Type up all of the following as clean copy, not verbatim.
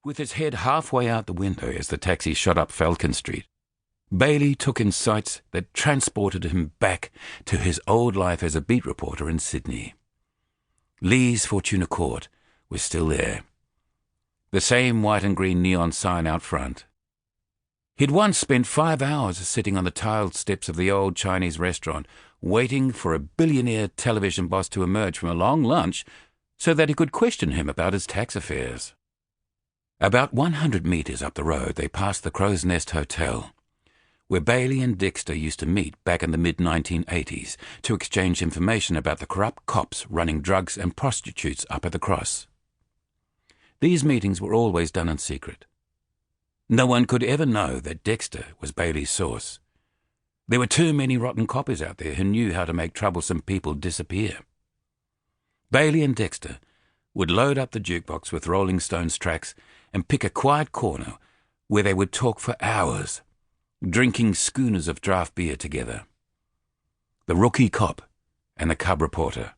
With his head halfway out the window as the taxi shot up Falcon Street, Bailey took in sights that transported him back to his old life as a beat reporter in Sydney. Lee's Fortuna Court was still there. The same white and green neon sign out front. He'd once spent 5 hours sitting on the tiled steps of the old Chinese restaurant, waiting for a billionaire television boss to emerge from a long lunch so that he could question him about his tax affairs. About 100 metres up the road, they passed the Crow's Nest Hotel, where Bailey and Dexter used to meet back in the mid-1980s to exchange information about the corrupt cops running drugs and prostitutes up at the Cross. These meetings were always done in secret. No one could ever know that Dexter was Bailey's source. There were too many rotten coppers out there who knew how to make troublesome people disappear. Bailey and Dexter would load up the jukebox with Rolling Stones tracks and pick a quiet corner where they would talk for hours, drinking schooners of draft beer together. The rookie cop and the cub reporter,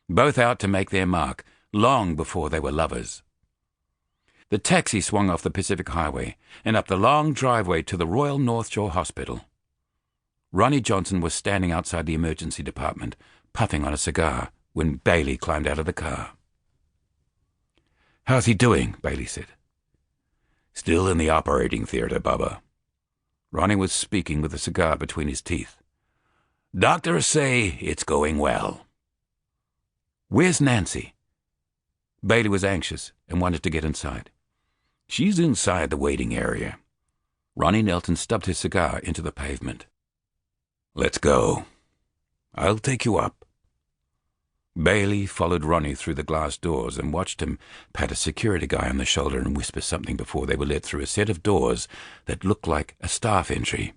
both out to make their mark long before they were lovers. The taxi swung off the Pacific Highway and up the long driveway to the Royal North Shore Hospital. Ronnie Johnson was standing outside the emergency department, puffing on a cigar, when Bailey climbed out of the car. "How's he doing?" Bailey said. "Still in the operating theatre, Bubba." Ronnie was speaking with a cigar between his teeth. "Doctors say it's going well." "Where's Nancy?" Bailey was anxious and wanted to get inside. "She's inside the waiting area." Ronnie knelt and stubbed his cigar into the pavement. "Let's go. I'll take you up." Bailey followed Ronnie through the glass doors and watched him pat a security guy on the shoulder and whisper something before they were let through a set of doors that looked like a staff entry.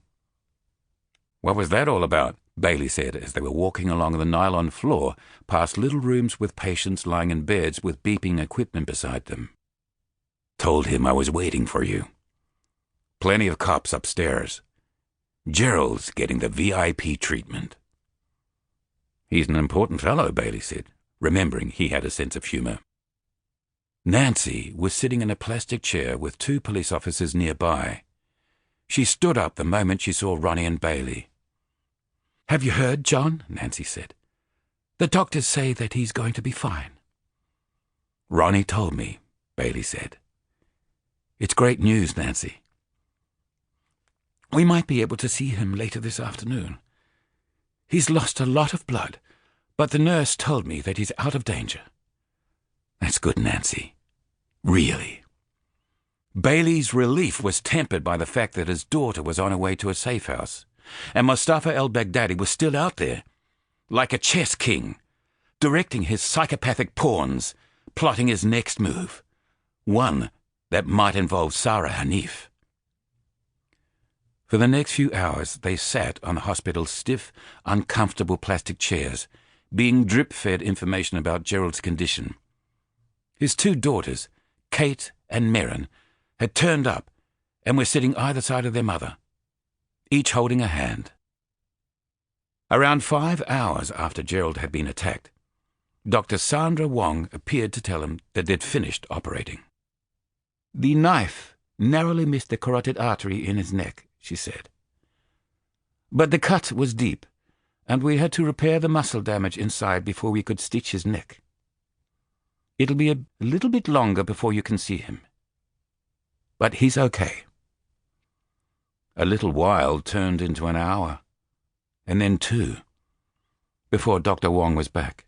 "What was that all about?" Bailey said as they were walking along the nylon floor past little rooms with patients lying in beds with beeping equipment beside them. "Told him I was waiting for you. Plenty of cops upstairs. Gerald's getting the VIP treatment." "He's an important fellow," Bailey said, remembering he had a sense of humour. Nancy was sitting in a plastic chair with 2 police officers nearby. She stood up the moment she saw Ronnie and Bailey. "Have you heard, John?" Nancy said. "The doctors say that he's going to be fine." "Ronnie told me," Bailey said. "It's great news, Nancy." "We might be able to see him later this afternoon. He's lost a lot of blood, but the nurse told me that he's out of danger." "That's good, Nancy. Really." Bailey's relief was tempered by the fact that his daughter was on her way to a safe house, and Mustafa al-Baghdadi was still out there, like a chess king, directing his psychopathic pawns, plotting his next move, one that might involve Sarah Hanif. For the next few hours, they sat on the hospital's stiff, uncomfortable plastic chairs, being drip-fed information about Gerald's condition. His 2 daughters, Kate and Merrin, had turned up and were sitting either side of their mother, each holding a hand. Around 5 hours after Gerald had been attacked, Dr. Sandra Wong appeared to tell him that they'd finished operating. "The knife narrowly missed the carotid artery in his neck," she said. "But the cut was deep, and we had to repair the muscle damage inside before we could stitch his neck. It'll be a little bit longer before you can see him. But he's okay." A little while turned into an hour, and then 2, before Dr. Wong was back.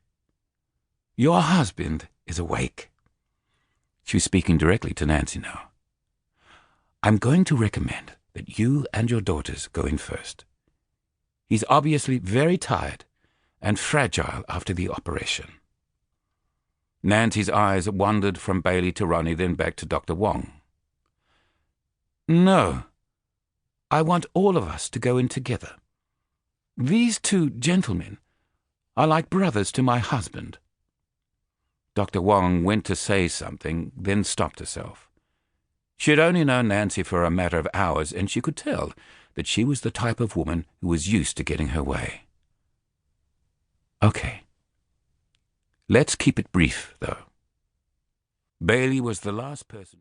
"Your husband is awake." She was speaking directly to Nancy now. "I'm going to recommend that you and your daughters go in first. He's obviously very tired and fragile after the operation." Nancy's eyes wandered from Bailey to Ronnie, then back to Dr. Wong. "No, I want all of us to go in together. These 2 gentlemen are like brothers to my husband." Dr. Wong went to say something, then stopped herself. She had only known Nancy for a matter of hours, and she could tell that she was the type of woman who was used to getting her way. "Okay. Let's keep it brief, though." Bailey was the last person